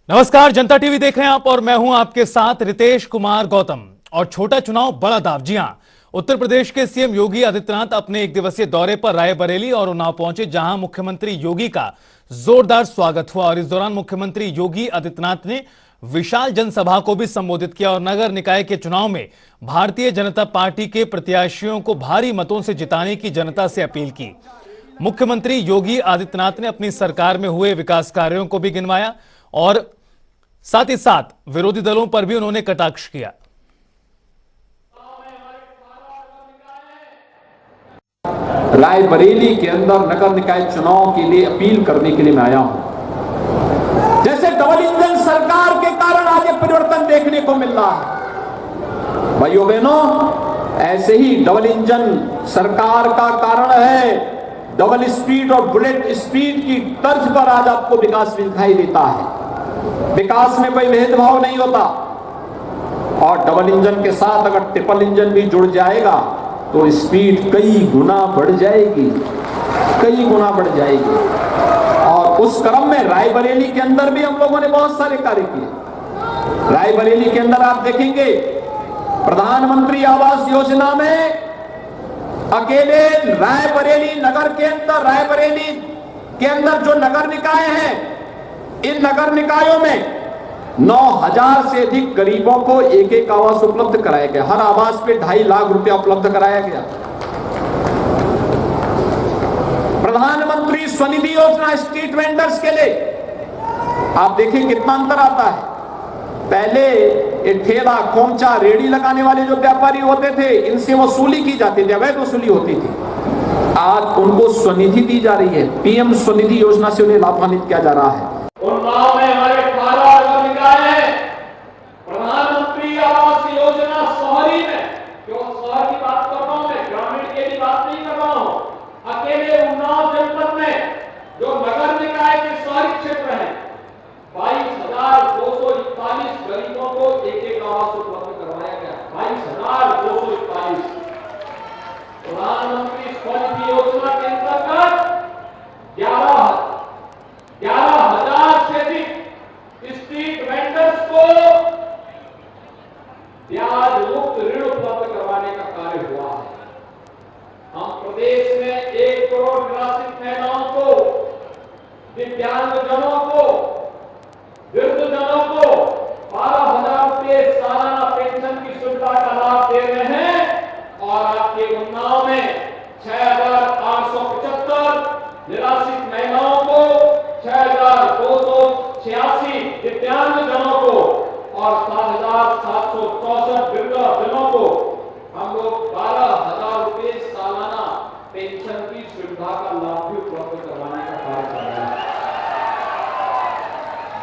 नमस्कार, जनता टीवी देख रहे हैं आप और मैं हूं आपके साथ रितेश कुमार गौतम। और छोटा चुनाव बड़ा दाव। जी हां, उत्तर प्रदेश के सीएम योगी आदित्यनाथ अपने एक दिवसीय दौरे पर रायबरेली और उन्नाव पहुंचे, जहां मुख्यमंत्री योगी का जोरदार स्वागत हुआ। और इस दौरान मुख्यमंत्री योगी आदित्यनाथ ने विशाल जनसभा को भी संबोधित किया और नगर निकाय के चुनाव में भारतीय जनता पार्टी के प्रत्याशियों को भारी मतों से जिताने की जनता से अपील की। मुख्यमंत्री योगी आदित्यनाथ ने अपनी सरकार में हुए विकास कार्यों को भी गिनवाया और साथ ही साथ विरोधी दलों पर भी उन्होंने कटाक्ष किया। रायबरेली के अंदर नगर निकाय चुनाव के लिए अपील करने के लिए मैं आया हूं। जैसे डबल इंजन सरकार के कारण आज ये परिवर्तन देखने को मिल रहा है, भाइयों बहनों, ऐसे ही डबल इंजन सरकार का कारण है डबल स्पीड और बुलेट स्पीड की तर्ज पर आज आपको विकास दिखाई देता है। विकास में कोई भेदभाव नहीं होता और डबल इंजन के साथ अगर ट्रिपल इंजन भी जुड़ जाएगा तो स्पीड कई गुना बढ़ जाएगी, कई गुना बढ़ जाएगी। और उस क्रम में रायबरेली के अंदर भी हम लोगों ने बहुत सारे कार्य किए। रायबरेली के अंदर आप देखेंगे प्रधानमंत्री आवास योजना में अकेले रायबरेली नगर के अंदर, रायबरेली के अंदर जो नगर निकाय हैं, इन नगर निकायों में 9,000 से अधिक गरीबों को एक एक आवास उपलब्ध कराया गया। हर आवास पे 2.5 लाख रुपया उपलब्ध कराया गया। प्रधानमंत्री स्वनिधि योजना स्ट्रीट वेंडर्स के लिए आप देखिए कितना अंतर आता है। पहले ये ठेला, खोमचा, रेडी लगाने वाले जो व्यापारी होते थे, इनसे वसूली की जाती थी, अवैध वसूली होती थी। आज उनको स्वनिधि दी जा रही है। पीएम स्वनिधि योजना से उन्हें लाभान्वित किया जा रहा है। उन्नाव में हमारे 18 नगर निकाय हैं। प्रधानमंत्री आवास योजना शहरी में, क्यों शहर की बात कर रहा हूं मैं, ग्रामीण की बात नहीं कर रहा हूं। अकेले उन्नाव जनपद में जो नगर निकाय के शहरी क्षेत्र हैं, 22,241 गरीबों को एक एक आवास उपलब्ध करवाया गया। 22,241। प्रधानमंत्री स्वनिधि योजना के अंतर्गत 11,000 से अधिक स्ट्रीट वेंडर्स को ब्याज मुक्त ऋण उपलब्ध करवाने का कार्य हुआ है। हम प्रदेश में 1 करोड़ निराश्रित महिलाओं को, दिव्यांगजनों को, वृद्धजनों को 12,000 रुपये सालाना पेंशन की सुविधा का लाभ दे रहे हैं। और आपके उन्नाव में 6,875 निराश्रित महिलाओं को, 6,286 दिव्यांगजनों को और 7,764 वृद्धजनों को हम लोग 12,000 रुपये सालाना पेंशन की सुविधा का लाभ भी उपलब्ध करवाने का कार्य कर रहे हैं।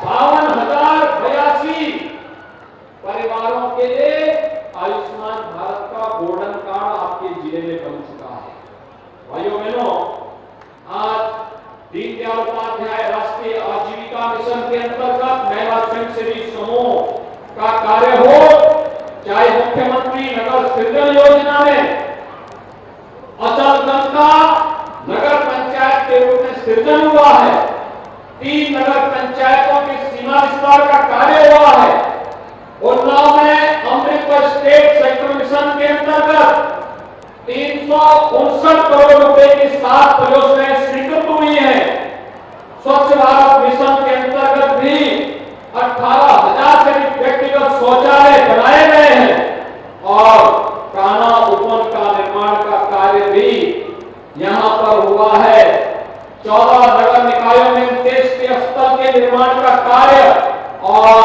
52,082 परिवारों के लिए आयुष्मान भारत का गोल्डन कार्ड आपके जिले में बन चुका है। भाइयों बहनों, आज दीनदयाल उपाध्याय राष्ट्रीय आजीविका मिशन के अंतर्गत महिला स्वयंसेवी समूह का कार्य हो, चाहे मुख्यमंत्री नगर सृजन योजना में अचलगंज का नगर पंचायत के रूप में सृजन हुआ है, 3 नगर पंचायतों की सीमा विस्तार का कार्य हुआ है। उन्नाव में अमृत स्टेट सेक्टर मिशन के अंतर्गत 359 करोड़ रुपए की 7 परियोजनाएं स्वीकृत हुई है। स्वच्छ भारत मिशन के अंतर्गत भी 18,000 से अधिक व्यक्तिगत शौचालय बनाए गए हैं और कान्हा उपवन का निर्माण का कार्य भी यहां पर हुआ है। 14 नगर निकायों में अंत्येष्टि स्थल के निर्माण का कार्य और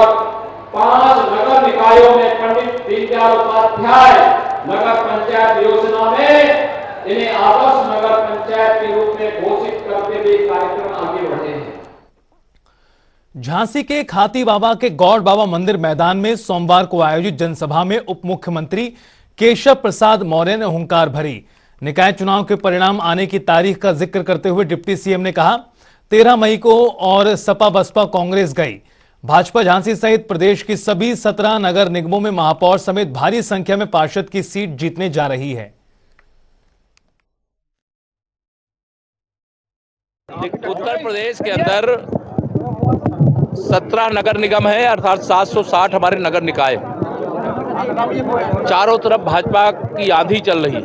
5 नगर निकायों में पंडित दीनदयाल उपाध्याय नगर पंचायत योजना में इन्हें आदर्श नगर पंचायत के रूप में घोषित करते हुए कार्यक्रम आगे बढ़े हैं। झांसी के खाती बाबा के गौड़ बाबा मंदिर मैदान में सोमवार को आयोजित जनसभा में उप मुख्यमंत्री केशव प्रसाद मौर्य ने हुंकार भरी। निकाय चुनाव के परिणाम आने की तारीख का जिक्र करते हुए डिप्टी सीएम ने कहा, 13 मई को और सपा बसपा कांग्रेस गई। भाजपा झांसी सहित प्रदेश की सभी 17 नगर निगमों में महापौर समेत भारी संख्या में पार्षद की सीट जीतने जा रही है। उत्तर प्रदेश के अंदर 17 नगर निगम है, अर्थात 760 हमारे नगर निकाय। चारों तरफ भाजपा की आंधी चल रही है।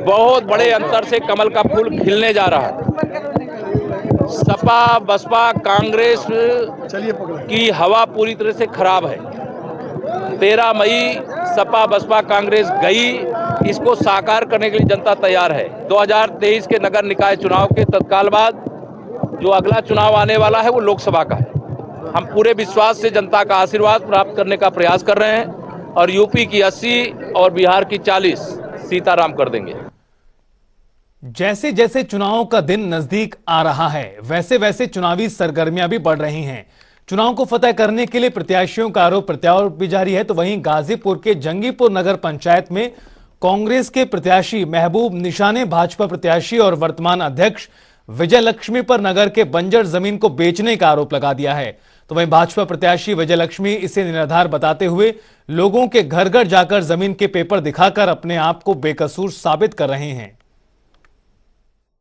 बहुत बड़े अंतर से कमल का फूल खिलने जा रहा है। सपा बसपा कांग्रेस की हवा पूरी तरह से खराब है। 13 मई सपा बसपा कांग्रेस गई, इसको साकार करने के लिए जनता तैयार है। 2023 के नगर निकाय चुनाव के तत्काल बाद जो अगला चुनाव आने वाला है वो लोकसभा का है। हम पूरे विश्वास से जनता का आशीर्वाद प्राप्त करने का प्रयास कर रहे हैं और यूपी की 80 और बिहार की 40 सीताराम कर देंगे। जैसे जैसे चुनाव का दिन नजदीक आ रहा है, वैसे वैसे चुनावी सरगर्मियां भी बढ़ रही हैं। चुनाव को फतेह करने के लिए प्रत्याशियों का आरोप प्रत्यारोप भी जारी है। तो वहीं गाजीपुर के जंगीपुर नगर पंचायत में कांग्रेस के प्रत्याशी महबूब निशा ने भाजपा प्रत्याशी और वर्तमान अध्यक्ष विजय लक्ष्मी पर नगर के बंजर जमीन को बेचने का आरोप लगा दिया है। तो वहीं भाजपा प्रत्याशी विजय लक्ष्मी इसे निराधार बताते हुए लोगों के घर घर जाकर जमीन के पेपर दिखाकर अपने आप को बेकसूर साबित कर रहे हैं।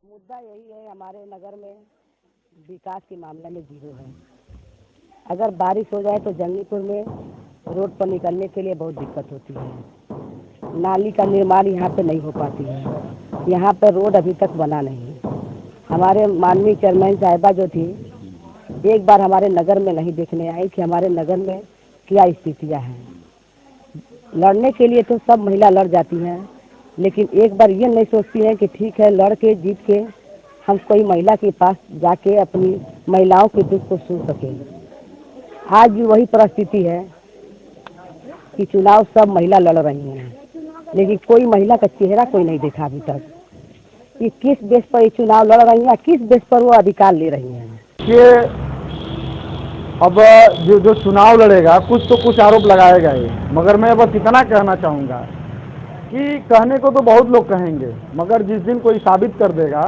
मुद्दा यही है, हमारे नगर में विकास के मामले में जीरो है। अगर बारिश हो जाए तो जंगीपुर में रोड पर निकलने के लिए बहुत दिक्कत होती है। नाली का निर्माण यहाँ पे नहीं हो पाती है। यहाँ पे रोड अभी तक बना नहीं। हमारे माननीय चेयरमैन साहिबा जो थी, एक बार हमारे नगर में नहीं देखने आई कि हमारे नगर में क्या स्थितियाँ हैं। लड़ने के लिए तो सब महिला लड़ जाती हैं, लेकिन एक बार ये नहीं सोचती हैं कि ठीक है लड़ के जीत के हम कोई महिला के पास जाके अपनी महिलाओं के दुख को सुन सकें। आज भी वही परिस्थिति है कि चुनाव सब महिला लड़ रही हैं, लेकिन कोई महिला का चेहरा कोई नहीं देखा अभी तक कि किस बेस पर ये चुनाव लड़ रही हैं, किस बेस पर वो अधिकार ले रही हैं। ये अब जो चुनाव लड़ेगा कुछ तो कुछ आरोप लगाएगा ही, मगर मैं बस इतना कहना चाहूँगा कि कहने को तो बहुत लोग कहेंगे, मगर जिस दिन कोई साबित कर देगा,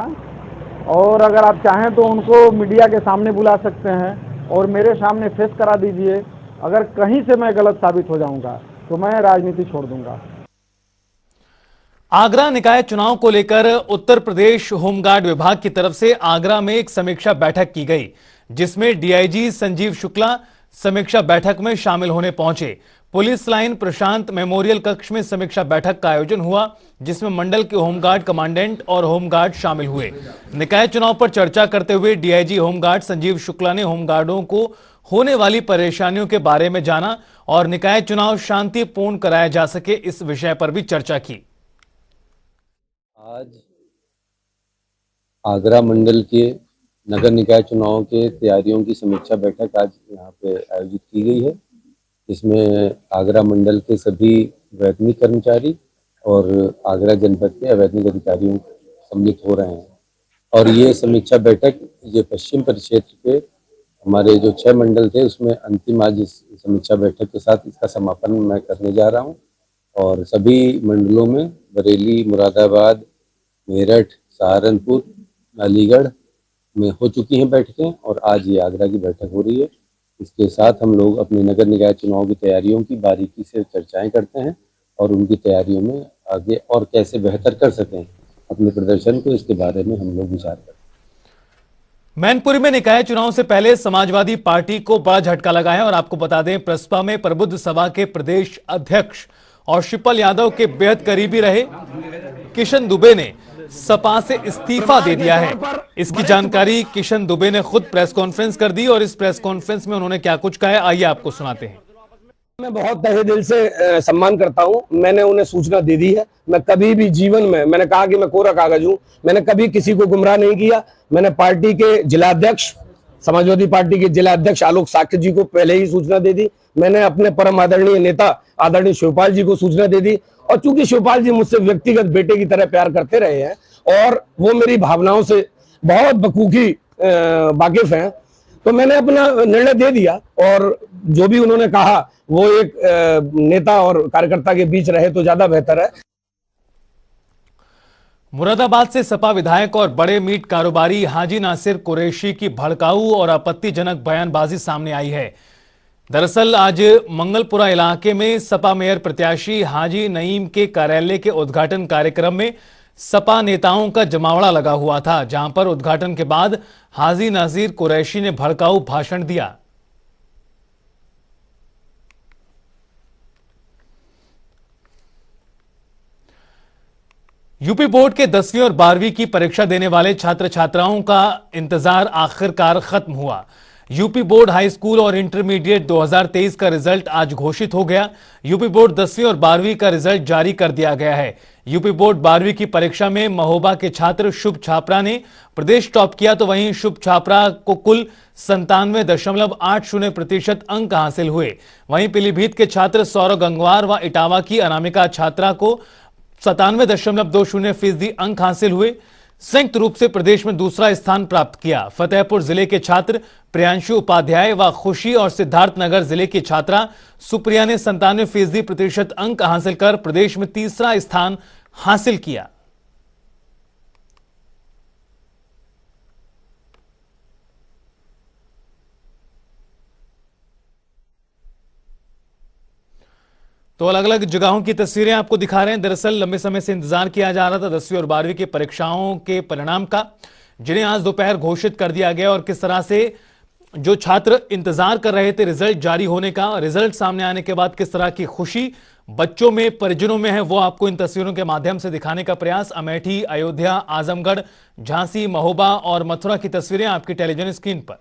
और अगर आप चाहें तो उनको मीडिया के सामने बुला सकते हैं और मेरे सामने फेस करा दीजिए। अगर कहीं से मैं गलत साबित हो जाऊंगा तो मैं राजनीति छोड़ दूंगा। आगरा निकाय चुनाव को लेकर उत्तर प्रदेश होमगार्ड विभाग की तरफ से आगरा में एक समीक्षा बैठक की गई, जिसमें डीआईजी संजीव शुक्ला समीक्षा बैठक में शामिल होने पहुंचे। पुलिस लाइन प्रशांत मेमोरियल कक्ष में समीक्षा बैठक का आयोजन हुआ, जिसमें मंडल के होमगार्ड कमांडेंट और होमगार्ड शामिल हुए। निकाय चुनाव पर चर्चा करते हुए डीआईजी होमगार्ड संजीव शुक्ला ने होमगार्डों को होने वाली परेशानियों के बारे में जाना और निकाय चुनाव शांतिपूर्ण कराया जा सके, इस विषय पर भी चर्चा की। आज आगरा मंडल के नगर निकाय चुनाव के तैयारियों की समीक्षा बैठक आज यहाँ पे आयोजित की गई है। इसमें आगरा मंडल के सभी वैतनिक कर्मचारी और आगरा जनपद के अवैतनिक अधिकारियों सम्मिलित हो रहे हैं। और ये समीक्षा बैठक ये पश्चिम परिक्षेत्र के हमारे जो 6 मंडल थे उसमें अंतिम आज इस समीक्षा बैठक के साथ इसका समापन मैं करने जा रहा हूँ। और सभी मंडलों में बरेली, मुरादाबाद, मेरठ, सहारनपुर, अलीगढ़ में हो चुकी हैं बैठकें और आज ये आगरा की बैठक हो रही है। इसके साथ हम लोग अपने नगर निकाय चुनाव की तैयारियों की बारीकी से चर्चाएं करते हैं और उनकी तैयारियों में आगे और कैसे बेहतर कर सकें अपने प्रदर्शन को, इसके बारे में हम लोग विचार करते हैं। मैनपुरी में निकाय चुनाव से पहले समाजवादी पार्टी को बड़ा झटका लगा है और आपको बता दें, प्रसपा में प्रबुद्ध सभा के प्रदेश अध्यक्ष और शिवपाल यादव के बेहद करीबी रहे किशन दुबे ने सपा से इस्तीफा दे दिया है। इसकी जानकारी किशन दुबे ने खुद प्रेस कॉन्फ्रेंस कर दी और इस प्रेस कॉन्फ्रेंस में उन्होंने क्या कुछ कहा है, आइए आपको सुनाते हैं। मैं बहुत तहे दिल से सम्मान करता हूं। मैंने उन्हें सूचना दे दी है। मैं कभी भी जीवन में, मैंने कहा कि मैं कोरा कागज हूं, मैंने कभी किसी को गुमराह नहीं किया। मैंने पार्टी के जिला अध्यक्ष, समाजवादी पार्टी के जिला अध्यक्ष आलोक साक्य जी को पहले ही सूचना दे दी। मैंने अपने परम आदरणीय नेता आदरणीय शिवपाल जी को सूचना दे दी। और चूंकि शिवपाल जी मुझसे व्यक्तिगत बेटे की तरह प्यार करते रहे हैं और वो मेरी भावनाओं से बहुत बखूबी वाकिफ हैं, तो मैंने अपना निर्णय दे दिया। और जो भी उन्होंने कहा वो एक नेता और कार्यकर्ता के बीच रहे तो ज्यादा बेहतर है। मुरादाबाद से सपा विधायक और बड़े मीट कारोबारी हाजी नासिर कुरैशी की भड़काऊ और आपत्तिजनक बयानबाजी सामने आई है। दरअसल आज मंगलपुरा इलाके में सपा मेयर प्रत्याशी हाजी नईम के कार्यालय के उद्घाटन कार्यक्रम में सपा नेताओं का जमावड़ा लगा हुआ था, जहां पर उद्घाटन के बाद हाजी नाजीर कुरैशी ने भड़काऊ भाषण दिया। यूपी बोर्ड के 10वीं और 12वीं की परीक्षा देने वाले छात्र छात्राओं का इंतजार आखिरकार खत्म हुआ। यूपी बोर्ड हाई स्कूल और इंटरमीडिएट 2023 का रिजल्ट आज घोषित हो गया। यूपी बोर्ड 10वीं और 12वीं का रिजल्ट जारी कर दिया गया है। यूपी बोर्ड 12वीं की परीक्षा में महोबा के छात्र शुभ छापरा ने प्रदेश टॉप किया, तो वहीं शुभ छापरा को कुल 97.80% अंक हासिल हुए। वहीं पीलीभीत के छात्र सौरव गंगवार व इटावा की अनामिका छात्रा को 97.20% अंक हासिल हुए। संयुक्त रूप से प्रदेश में दूसरा स्थान प्राप्त किया। फतेहपुर जिले के छात्र प्रियांशु उपाध्याय व खुशी और सिद्धार्थनगर जिले की छात्रा सुप्रिया ने 97% अंक हासिल कर प्रदेश में तीसरा स्थान हासिल किया। तो अलग अलग जगहों की तस्वीरें आपको दिखा रहे हैं। दरअसल लंबे समय से इंतजार किया जा रहा था 10वीं और 12वीं की परीक्षाओं के परिणाम का, जिन्हें आज दोपहर घोषित कर दिया गया। और किस तरह से जो छात्र इंतजार कर रहे थे रिजल्ट जारी होने का, रिजल्ट सामने आने के बाद किस तरह की खुशी बच्चों में, परिजनों में है, वो आपको इन तस्वीरों के माध्यम से दिखाने का प्रयास। अमेठी, अयोध्या, आजमगढ़, झांसी, महोबा और मथुरा की तस्वीरें आपकी टेलीविजन स्क्रीन पर।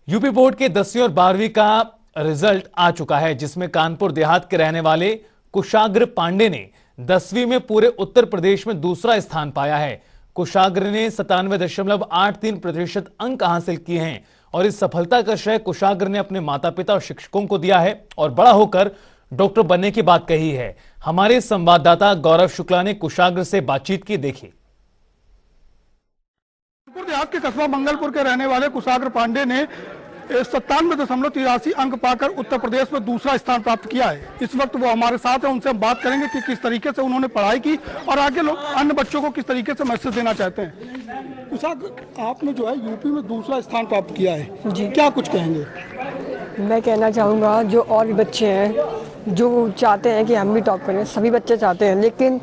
यूपी बोर्ड के 10वीं और 12वीं का रिजल्ट आ चुका है, जिसमें कानपुर देहात के रहने वाले कुशाग्र पांडे ने 10वीं में पूरे उत्तर प्रदेश में दूसरा स्थान पाया है। कुशाग्र ने 97.83% अंक हासिल किए हैं और इस सफलता का श्रेय कुशाग्र ने अपने माता पिता और शिक्षकों को दिया है और बड़ा होकर डॉक्टर बनने की बात कही है। हमारे संवाददाता गौरव शुक्ला ने कुशाग्र से बातचीत की, देखिए। कानपुर देहात के कस्बा मंगलपुर के रहने वाले कुशाग्र पांडे ने 97.83 अंक पाकर उत्तर प्रदेश में दूसरा स्थान प्राप्त किया है। इस वक्त वो हमारे साथ हैं, उनसे हम बात करेंगे कि किस तरीके से उन्होंने पढ़ाई की और आगे लोग अन्य बच्चों को किस तरीके से मैसेज देना चाहते हैं। कुशाग्र, आपने जो है यूपी में दूसरा स्थान प्राप्त किया है जी, क्या कुछ कहेंगे? मैं कहना चाहूँगा जो और भी बच्चे हैं जो चाहते हैं कि हम भी टॉप करें, सभी बच्चे चाहते हैं, लेकिन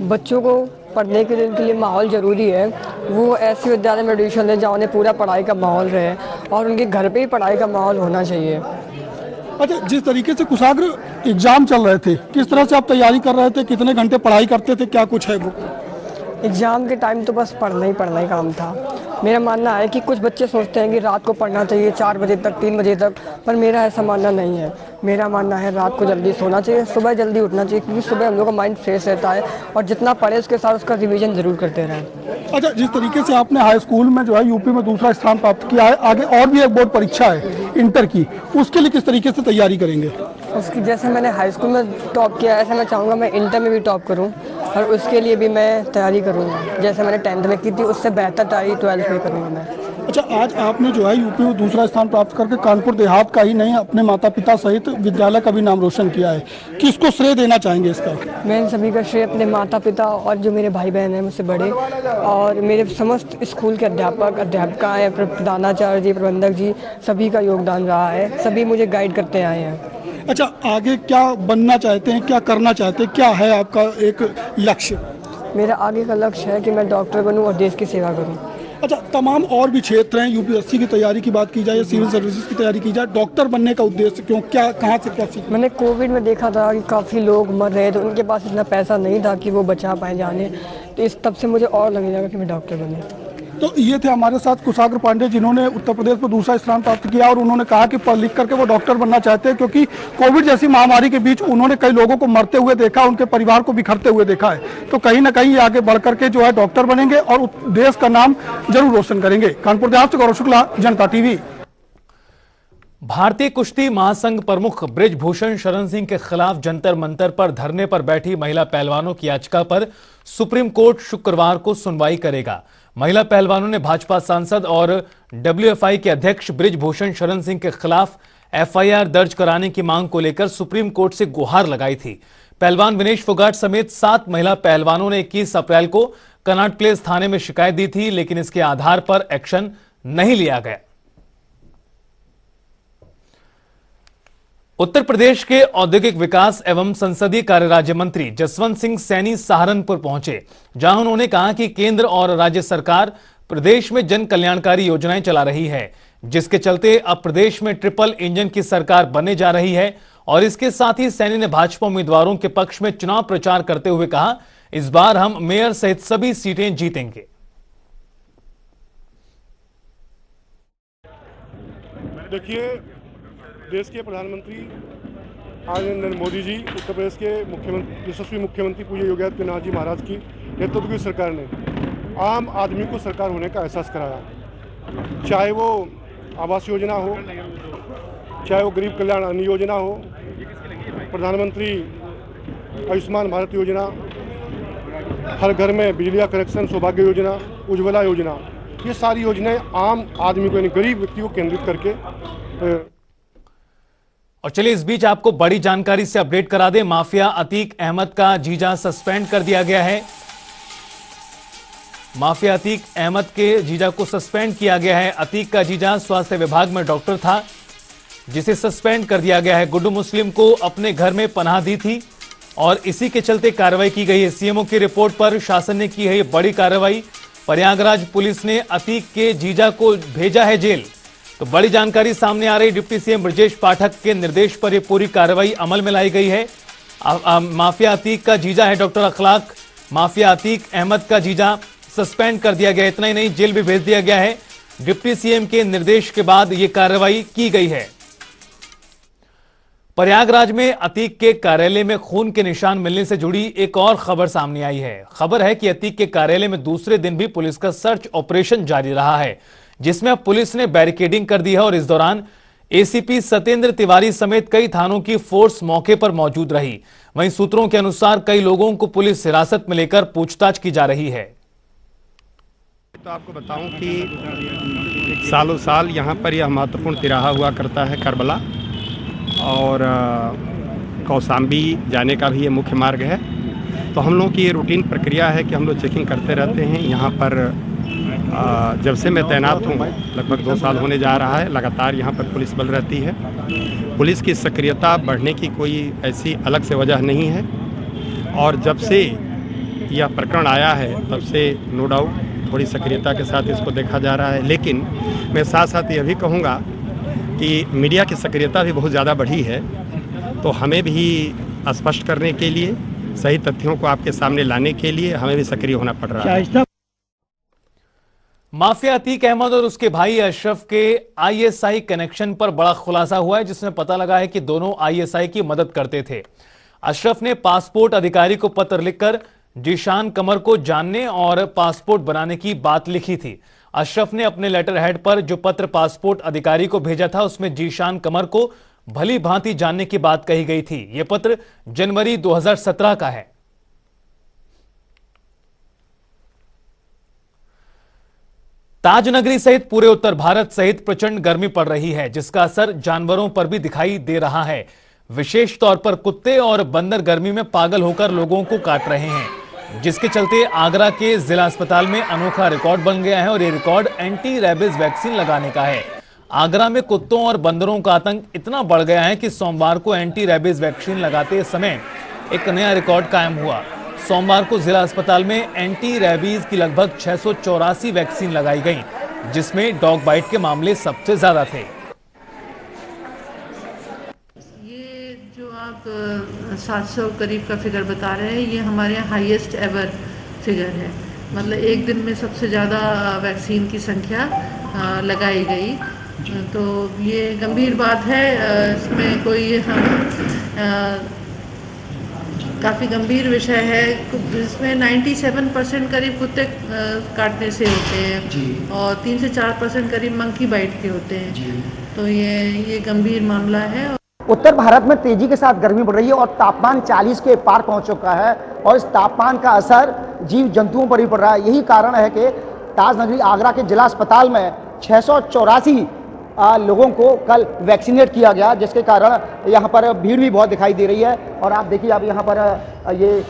बच्चों को पढ़ने के लिए माहौल ज़रूरी है। वो ऐसे विद्यालय में एडमिशन लें जहाँ उन्हें पूरा पढ़ाई का माहौल रहे और उनके घर पे ही पढ़ाई का माहौल होना चाहिए। अच्छा, जिस तरीके से कुशाग्र एग्जाम चल रहे थे, किस तरह से आप तैयारी कर रहे थे, कितने घंटे पढ़ाई करते थे, क्या कुछ है वो? एग्ज़ाम के टाइम तो बस पढ़ना ही काम था। मेरा मानना है कि कुछ बच्चे सोचते हैं कि रात को पढ़ना चाहिए 4 बजे तक, 3 बजे तक, पर मेरा ऐसा मानना नहीं है। मेरा मानना है रात को जल्दी सोना चाहिए, सुबह जल्दी उठना चाहिए, क्योंकि सुबह हम लोग का माइंड फ्रेश रहता है और जितना पढ़े उसके साथ उसका रिवीजन जरूर करते रहें। अच्छा, जिस तरीके से आपने हाई स्कूल में जो है यूपी में दूसरा स्थान प्राप्त किया है, आगे और भी एक बोर्ड परीक्षा है इंटर की, उसके लिए किस तरीके से तैयारी करेंगे? उसकी जैसे मैंने हाई स्कूल में टॉप किया, ऐसे मैं चाहूँगा मैं इंटर में भी टॉप करूँ और उसके लिए भी मैं तैयारी करूँगा। जैसे मैंने 10th में की थी, उससे बेहतर तैयारी 12th में करूँगा मैं। अच्छा, आज आपने जो है यूपी में दूसरा स्थान प्राप्त करके कानपुर देहात का ही नहीं, अपने माता पिता सहित विद्यालय का भी नाम रोशन किया है, किसको श्रेय देना चाहेंगे इसका? मैं इन सभी का श्रेय अपने माता पिता और जो मेरे भाई बहन हैं मुझसे बड़े और मेरे समस्त स्कूल के अध्यापक अध्यापिकाएँ, प्रधानाचार्य जी, प्रबंधक जी, सभी का योगदान रहा है। सभी मुझे गाइड करते आए हैं। अच्छा, आगे क्या बनना चाहते हैं, क्या करना चाहते हैं, क्या है आपका एक लक्ष्य? मेरा आगे का लक्ष्य है कि मैं डॉक्टर बनूं और देश की सेवा करूं। अच्छा, तमाम और भी क्षेत्र हैं, यूपीएससी की तैयारी की बात की जाए, सिविल सर्विसेज की तैयारी की जाए, डॉक्टर बनने का उद्देश्य क्यों, क्या, कहाँ से क्या सीखा? मैंने कोविड में देखा था कि काफ़ी लोग मर रहे थे, उनके पास इतना पैसा नहीं था कि वो बचा पाए जाने, तो इस तब से मुझे और लगने लगा कि मैं डॉक्टर बने। तो ये थे हमारे साथ कुशाग्र पांडे, जिन्होंने उत्तर प्रदेश में दूसरा स्थान प्राप्त किया और उन्होंने कहा कि पढ़ लिख करके वो डॉक्टर बनना चाहते हैं, क्योंकि कोविड जैसी महामारी के बीच उन्होंने कई लोगों को मरते हुए देखा, उनके परिवार को बिखरते हुए देखा है। तो कहीं ना कहीं आगे बढ़ करके जो है डॉक्टर बनेंगे और देश का नाम जरूर रोशन करेंगे। कानपुर देहात से गौरव शुक्ला, जनता टीवी। भारतीय कुश्ती महासंघ प्रमुख बृजभूषण शरण सिंह के खिलाफ जंतर मंतर पर धरने पर बैठी महिला पहलवानों की याचिका पर सुप्रीम कोर्ट शुक्रवार को सुनवाई करेगा। महिला पहलवानों ने भाजपा सांसद और डब्ल्यूएफआई के अध्यक्ष बृजभूषण शरण सिंह के खिलाफ एफआईआर दर्ज कराने की मांग को लेकर सुप्रीम कोर्ट से गुहार लगाई थी। पहलवान विनेश फोगाट समेत 7 महिला पहलवानों ने 21 अप्रैल को कनॉट प्लेस थाने में शिकायत दी थी, लेकिन इसके आधार पर एक्शन नहीं लिया गया। उत्तर प्रदेश के औद्योगिक विकास एवं संसदीय कार्य राज्य मंत्री जसवंत सिंह सैनी सहारनपुर पहुंचे, जहां उन्होंने कहा कि केंद्र और राज्य सरकार प्रदेश में जन कल्याणकारी योजनाएं चला रही है, जिसके चलते अब प्रदेश में ट्रिपल इंजन की सरकार बनने जा रही है। और इसके साथ ही सैनी ने भाजपा उम्मीदवारों के पक्ष में चुनाव प्रचार करते हुए कहा, इस बार हम मेयर सहित सभी सीटें जीतेंगे। देखिए, देश के प्रधानमंत्री आदरणीय नरेंद्र मोदी जी, उत्तर प्रदेश के मुख्यमंत्री यशस्वी मुख्यमंत्री पूज्य योगी आदित्यनाथ जी महाराज की नेतृत्व की सरकार ने आम आदमी को सरकार होने का एहसास कराया। चाहे वो आवास योजना हो, चाहे वो गरीब कल्याण अन्न योजना हो, प्रधानमंत्री आयुष्मान भारत योजना, हर घर में बिजली का कनेक्शन, सौभाग्य योजना, उज्ज्वला योजना, ये सारी योजनाएं आम आदमी को यानी गरीब व्यक्ति को केंद्रित करके। और चलिए इस बीच आपको बड़ी जानकारी से अपडेट करा दें। माफिया अतीक अहमद का जीजा सस्पेंड कर दिया गया है। माफिया अतीक अहमद के जीजा को सस्पेंड किया गया है। अतीक का जीजा स्वास्थ्य विभाग में डॉक्टर था, जिसे सस्पेंड कर दिया गया है। गुड्डू मुस्लिम को अपने घर में पनाह दी थी और इसी के चलते कार्रवाई की गई है। सीएमओ की रिपोर्ट पर शासन ने की है ये बड़ी कार्रवाई। प्रयागराज पुलिस ने अतीक के जीजा को भेजा है जेल। तो बड़ी जानकारी सामने आ रही, डिप्टी सीएम ब्रजेश पाठक के निर्देश पर यह पूरी कार्रवाई अमल में लाई गई है। माफिया अतीक का जीजा है डॉक्टर अखलाक, माफिया अतीक अहमद का जीजा सस्पेंड कर दिया गया। इतना ही नहीं, जेल भी भेज दिया गया है। डिप्टी सीएम के निर्देश के बाद यह कार्रवाई की गई है। प्रयागराज में अतीक के कार्यालय में खून के निशान मिलने से जुड़ी एक और खबर सामने आई है। खबर है कि अतीक के कार्यालय में दूसरे दिन भी पुलिस का सर्च ऑपरेशन जारी रहा है, जिसमें अब पुलिस ने बैरिकेडिंग कर दी है और इस दौरान एसीपी सत्येंद्र तिवारी समेत कई थानों की फोर्स मौके पर मौजूद रही। वहीं सूत्रों के अनुसार कई लोगों को पुलिस हिरासत में लेकर पूछताछ की जा रही है। तो आपको बताऊं कि सालों साल यहाँ पर यह महत्वपूर्ण तिराहा हुआ करता है करबला, और कौसाम्बी जाने का भी ये मुख्य मार्ग है। तो हम लोग की ये रूटीन प्रक्रिया है कि हम लोग चेकिंग करते रहते हैं। यहाँ पर जब से मैं तैनात हूँ, लगभग 2 साल होने जा रहा है, लगातार यहाँ पर पुलिस बल रहती है। पुलिस की सक्रियता बढ़ने की कोई ऐसी अलग से वजह नहीं है, और जब से यह प्रकरण आया है तब से नो डाउट थोड़ी सक्रियता के साथ इसको देखा जा रहा है। लेकिन मैं साथ साथ यह भी कहूँगा कि मीडिया की सक्रियता भी बहुत ज़्यादा बढ़ी है, तो हमें भी स्पष्ट करने के लिए, सही तथ्यों को आपके सामने लाने के लिए हमें भी सक्रिय होना पड़ रहा है। माफिया अतीक अहमद और उसके भाई अशरफ के आईएसआई कनेक्शन पर बड़ा खुलासा हुआ है, जिसमें पता लगा है कि दोनों आईएसआई की मदद करते थे। अशरफ ने पासपोर्ट अधिकारी को पत्र लिखकर जीशान कमर को जानने और पासपोर्ट बनाने की बात लिखी थी। अशरफ ने अपने लेटर हेड पर जो पत्र पासपोर्ट अधिकारी को भेजा था, उसमें जीशान कमर को भली भांति जानने की बात कही गई थी। यह पत्र जनवरी 2017 का है। ताजनगरी सहित पूरे उत्तर भारत सहित प्रचंड गर्मी पड़ रही है, जिसका असर जानवरों पर भी दिखाई दे रहा है। विशेष तौर पर कुत्ते और बंदर गर्मी में पागल होकर लोगों को काट रहे हैं, जिसके चलते आगरा के जिला अस्पताल में अनोखा रिकॉर्ड बन गया है और ये रिकॉर्ड एंटी रैबिज वैक्सीन लगाने का है। आगरा में कुत्तों और बंदरों का आतंक इतना बढ़ गया है कि सोमवार को एंटी रैबिज वैक्सीन लगाते समय एक नया रिकॉर्ड कायम हुआ। सोमवार को जिला अस्पताल में एंटी रैबीज की लगभग 684 वैक्सीन लगाई गई, जिसमें डॉग बाइट के मामले सबसे ज्यादा थे। ये जो आप 700 करीब का फिगर बता रहे हैं, ये हमारे यहाँ हाईएस्ट एवर फिगर है। मतलब एक दिन में सबसे ज़्यादा वैक्सीन की संख्या लगाई गई, तो ये गंभीर बात है। इसमें कोई हम काफ़ी गंभीर विषय है। इसमें 97% करीब कुत्ते काटने से होते हैं और 3 से 4% करीब मंकी बाइट के होते हैं। तो ये गंभीर मामला है। उत्तर भारत में तेजी के साथ गर्मी बढ़ रही है और तापमान 40 के पार पहुंच चुका है और इस तापमान का असर जीव जंतुओं पर भी पड़ रहा है। यही कारण है कि ताजनगरी आगरा के जिला अस्पताल में 684 लोगों को कल वैक्सीनेट किया गया, जिसके कारण यहाँ पर भीड़ भी बहुत दिखाई दे रही है। और आप देखिए, अब यहाँ पर ये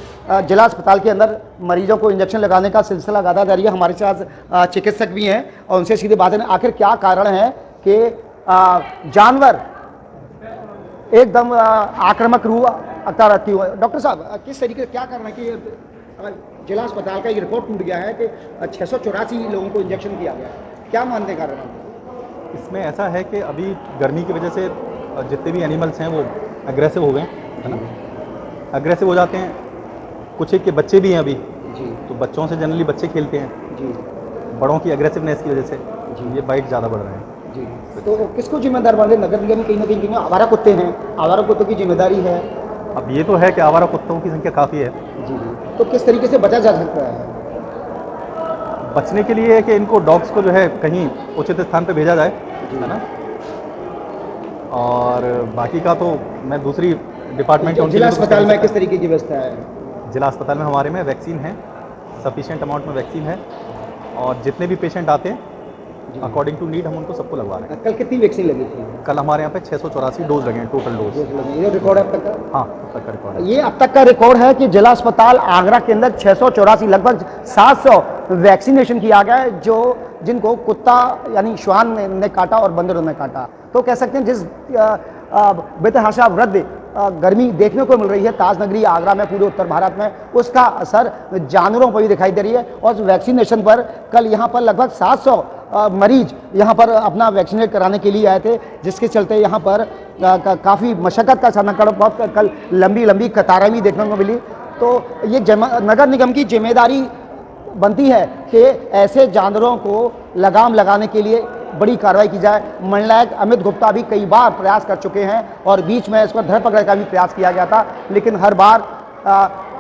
जिला अस्पताल के अंदर मरीजों को इंजेक्शन लगाने का सिलसिला लगातार जारी है। हमारे साथ चिकित्सक भी हैं और उनसे सीधे बात है, आखिर क्या कारण है कि जानवर एकदम आक्रामक रूप अख्तियार रखती हुई। डॉक्टर साहब, किस तरीके से क्या करना है कि जिला अस्पताल का एक रिपोर्ट टूट गया है कि 684 लोगों को इंजेक्शन किया गया, क्या मानते हैं कारण? इसमें ऐसा है कि अभी गर्मी की वजह से जितने भी एनिमल्स हैं वो अग्रेसिव हो गए, है ना, अग्रेसिव हो जाते हैं। कुछ एक के बच्चे भी हैं अभी जी, तो बच्चों से जनरली बच्चे खेलते हैं जी, बड़ों की अग्रेसिवनेस की वजह से जी ये बाइट ज़्यादा बढ़ रहे हैं जी। तो किसको जिम्मेदार मानते? नगर निगम कहीं ना कहीं आवारा कुत्ते हैं, आवारा कुत्तों की जिम्मेदारी है। अब ये तो है कि आवारा कुत्तों की संख्या काफ़ी है जी, तो किस तरीके से बचा जा सकता है? बचने के लिए है कि इनको डॉग्स को जो है कहीं उचित स्थान पे भेजा जाए, है ना, और बाकी का तो मैं दूसरी डिपार्टमेंट जिला अस्पताल में किस तरीके की व्यवस्था है? जिला अस्पताल में हमारे में वैक्सीन है, सफिशिएंट अमाउंट में वैक्सीन है, और जितने भी पेशेंट आते हैं अकॉर्डिंग टू नीड हम उनको सबको लगवा रहे हैं। कल कितनी वैक्सीन लगी थी? कल हमारे यहाँ पे 684 डोज लगे हैं, टोटल डोज। ये रिकॉर्ड है अब तक का? हाँ, अब तक का रिकॉर्ड है। ये अब तक का रिकॉर्ड है कि जिला अस्पताल आगरा के अंदर 684 लगभग 700 वैक्सीनेशन किया गया है, जो जिनको कुत्ता यानी श्वान ने काटा और बंदरों ने काटा। तो कह सकते हैं जिस बेतहाशा वृद्ध गर्मी देखने को मिल रही है ताज नगरी आगरा में, पूरे उत्तर भारत में, उसका असर जानवरों पर भी दिखाई दे रही है। और वैक्सीनेशन पर कल यहाँ पर लगभग 700 मरीज यहाँ पर अपना वैक्सीनेट कराने के लिए आए थे, जिसके चलते यहाँ पर काफ़ी मशक्क़त का सामना करना, बहुत कल लंबी लंबी कतारें भी देखने को मिली। तो ये नगर निगम की जिम्मेदारी बनती है कि ऐसे जानवरों को लगाम लगाने के लिए बड़ी कार्रवाई की जाए। मंडलायुक्त अमित गुप्ता भी कई बार प्रयास कर चुके हैं और बीच में इसको धरपकड़ का भी प्रयास किया गया था, लेकिन हर बार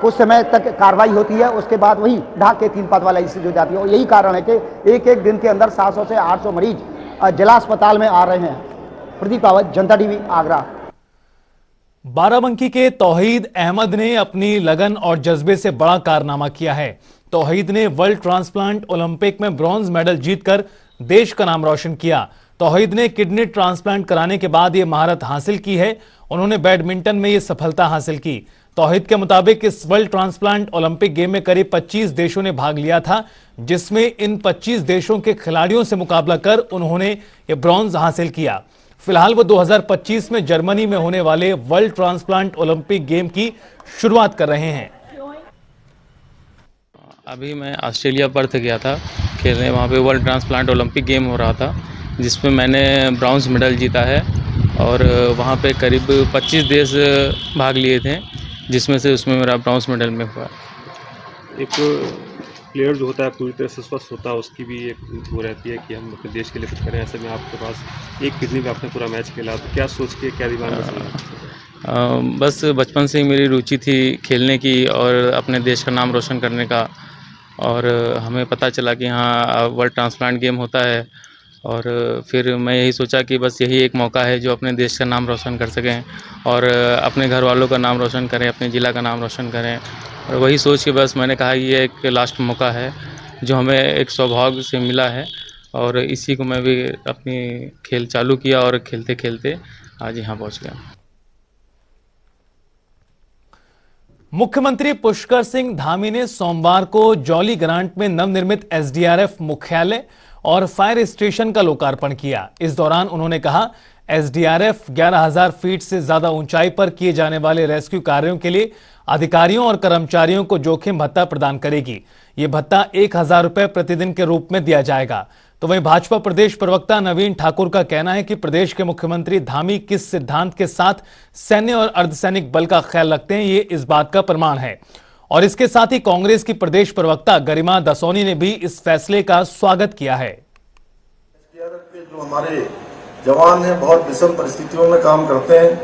कुछ समय तक कार्रवाई होती है, उसके बाद वही ढाक के 3 पात वाला स्थिति हो जाती है। और यही कारण है कि एक एक दिन के अंदर 700 से 800 मरीज जिला अस्पताल में आ रहे हैं। प्रदीप रावत, जनता टीवी, आगरा। बाराबंकी के तौहीद अहमद ने अपनी लगन और जज्बे से बड़ा कारनामा किया है। तौहीद ने वर्ल्ड ट्रांसप्लांट ओलंपिक में ब्रॉन्ज मेडल जीतकर देश का नाम रोशन किया। तौहीद ने किडनी ट्रांसप्लांट कराने के बाद यह महारत हासिल की है। उन्होंने बैडमिंटन में यह सफलता हासिल की। तौहीद के मुताबिक इस वर्ल्ड ट्रांसप्लांट ओलंपिक गेम में करीब 25 देशों ने भाग लिया था, जिसमें इन 25 देशों के खिलाड़ियों से मुकाबला कर उन्होंने यह ब्रॉन्ज हासिल किया। फिलहाल वो 2025 में जर्मनी में होने वाले वर्ल्ड ट्रांसप्लांट ओलंपिक गेम की शुरुआत कर रहे हैं। अभी मैं ऑस्ट्रेलिया पर्थ गया था खेलने, वहाँ पे वर्ल्ड ट्रांसप्लांट ओलंपिक गेम हो रहा था, जिसमें मैंने ब्रॉन्ज मेडल जीता है। और वहाँ पे करीब 25 देश भाग लिए थे, जिसमें से उसमें मेरा ब्रॉन्ज मेडल में हुआ। एक प्लेयर जो होता है पूरी तरह से स्वस्थ होता है, उसकी भी एक वो रहती है कि हम अपने देश के लिए कुछ करें। ऐसे में आपके पास एक किडनी में आपने पूरा मैच खेला, तो क्या सोच के, क्या दिमाग में चला? बस बचपन से ही मेरी रुचि थी खेलने की और अपने देश का नाम रोशन करने का। और हमें पता चला कि हाँ वर्ल्ड ट्रांसप्लांट गेम होता है, और फिर मैं यही सोचा कि बस यही एक मौका है जो अपने देश का नाम रोशन कर सकें और अपने घर वालों का नाम रोशन करें, अपने ज़िला का नाम रोशन करें। और वही सोच के बस मैंने कहा ये एक लास्ट मौका है जो हमें एक सौभाग्य से मिला है, और इसी को मैं भी अपनी खेल चालू किया और खेलते खेलते आज यहाँ पहुँच गया। मुख्यमंत्री पुष्कर सिंह धामी ने सोमवार को जौली ग्रांट में नवनिर्मित एसडीआरएफ मुख्यालय और फायर स्टेशन का लोकार्पण किया। इस दौरान उन्होंने कहा, एसडीआरएफ 11,000 फीट से ज्यादा ऊंचाई पर किए जाने वाले रेस्क्यू कार्यों के लिए अधिकारियों और कर्मचारियों को जोखिम भत्ता प्रदान करेगी। ये भत्ता 1,000 रुपए प्रतिदिन के रूप में दिया जाएगा। तो वहीं भाजपा प्रदेश प्रवक्ता नवीन ठाकुर का कहना है कि प्रदेश के मुख्यमंत्री धामी किस सिद्धांत के साथ सैन्य और अर्धसैनिक बल का ख्याल रखते हैं, ये इस बात का प्रमाण है। और इसके साथ ही कांग्रेस की प्रदेश प्रवक्ता गरिमा दसोनी ने भी इस फैसले का स्वागत किया है। एसडीआरएफ के जो हमारे जवान हैं बहुत विषम परिस्थितियों में काम करते हैं,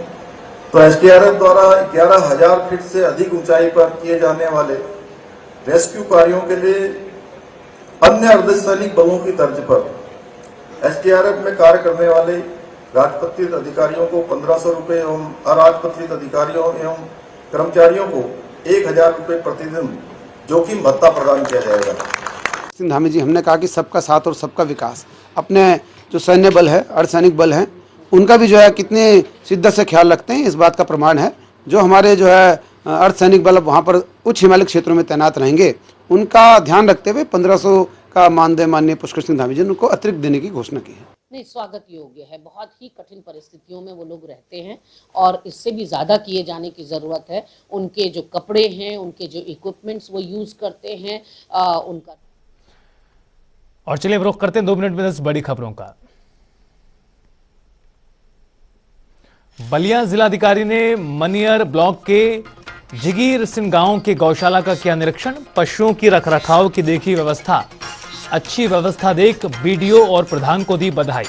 तो एसडीआरएफ द्वारा 11,000 फीट से अधिक ऊंचाई पर किए जाने वाले रेस्क्यू कार्यों के लिए अन्य अर्धसैनिक बलों की तर्ज पर एसडीआरएफ में कार्य करने वाले राजपत्रित अधिकारियों को 1,500 रुपये एवं अराजपत्रित अधिकारियों एवं कर्मचारियों को 1,000 रुपये प्रतिदिन जोखिम भत्ता प्रदान किया जाएगा। धामी जी, हमने कहा कि सबका साथ और सबका विकास, अपने जो सैन्य बल है, अर्धसैनिक बल हैं, उनका भी जो है कितने शिद्दत से ख्याल रखते हैं, इस बात का प्रमाण है। जो हमारे जो है अर्धसैनिक बल वहाँ पर उच्च हिमालय क्षेत्रों में तैनात रहेंगे, उनका ध्यान रखते हुए 1,500 का मानदेय माननीय पुष्कर सिंह धामी जी ने उनको अतिरिक्त देने की घोषणा की है। नहीं, स्वागत योग्य है। बहुत ही कठिन परिस्थितियों में वो लोग रहते हैं और इससे भी ज़्यादा किए जाने की ज़रूरत है। उनके जो कपड़े हैं, उनके जो इक्विपमेंट्स वो यूज़ करते हैं, उनका। और चलिए अब रुख करते हैं 2 मिनट में 10 बड़ी खबरों का। बलिया जिलाधिकारी ने मनियर ब्लॉक के जिगीर सिंह गांव के गौशाला का किया निरीक्षण। पशुओं की रखरखाव की देखी व्यवस्था, अच्छी व्यवस्था देख बीडीओ और प्रधान को दी बधाई।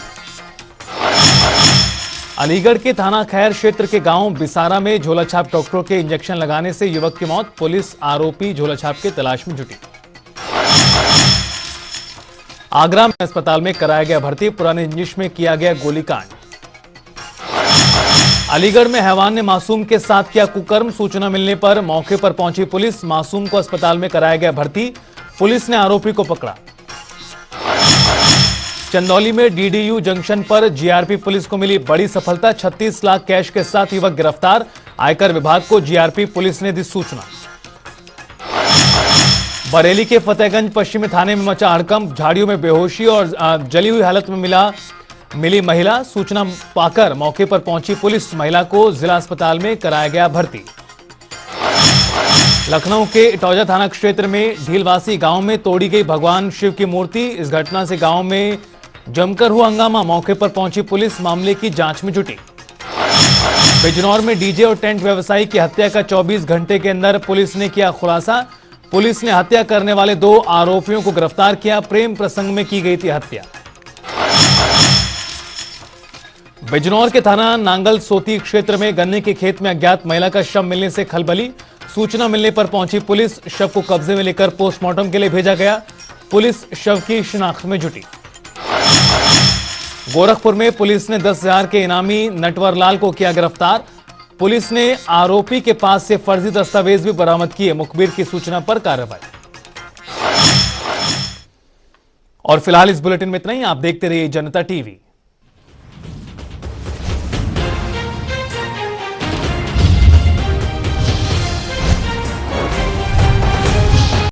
अलीगढ़ के थाना खैर क्षेत्र के गांव बिसारा में झोलाछाप डॉक्टरों के इंजेक्शन लगाने से युवक की मौत। पुलिस आरोपी झोलाछाप की तलाश में जुटी। आगरा में अस्पताल में कराया गया भर्ती, पुराने रंजिश में किया गया गोलीकांड। अलीगढ़ में हैवान ने मासूम के साथ किया कुकर्म, सूचना मिलने पर मौके पर पहुंची पुलिस। मासूम को अस्पताल में कराया गया भर्ती, पुलिस ने आरोपी को पकड़ा। चंदौली में डीडीयू जंक्शन पर जीआरपी पुलिस को मिली बड़ी सफलता, 36 लाख कैश के साथ युवक गिरफ्तार। आयकर विभाग को जीआरपी पुलिस ने दी सूचना। बरेली के फतेहगंज पश्चिमी थाने में मचा हड़कंप, झाड़ियों में बेहोशी और जली हुई हालत में मिली महिला। सूचना पाकर मौके पर पहुंची पुलिस, महिला को जिला अस्पताल में कराया गया भर्ती। लखनऊ के इटौजा थाना क्षेत्र में ढीलवासी गांव में तोड़ी गई भगवान शिव की मूर्ति। इस घटना से गांव में जमकर हुआ हंगामा, मौके पर पहुंची पुलिस मामले की जांच में जुटी। बिजनौर में डीजे और टेंट व्यवसायी की हत्या का 24 घंटे के अंदर पुलिस ने किया खुलासा। पुलिस ने हत्या करने वाले 2 आरोपियों को गिरफ्तार किया। प्रेम प्रसंग में की गई थी हत्या। बिजनौर के थाना नांगल सोती क्षेत्र में गन्ने के खेत में अज्ञात महिला का शव मिलने से खलबली। सूचना मिलने पर पहुंची पुलिस, शव को कब्जे में लेकर पोस्टमार्टम के लिए भेजा गया। पुलिस शव की शिनाख्त में जुटी। गोरखपुर में पुलिस ने 10,000 के इनामी नटवर लाल को किया गिरफ्तार। पुलिस ने आरोपी के पास से फर्जी दस्तावेज भी बरामद किए। मुखबिर की सूचना पर कार्रवाई। और फिलहाल इस बुलेटिन में इतना ही। आप देखते रहिए जनता टीवी।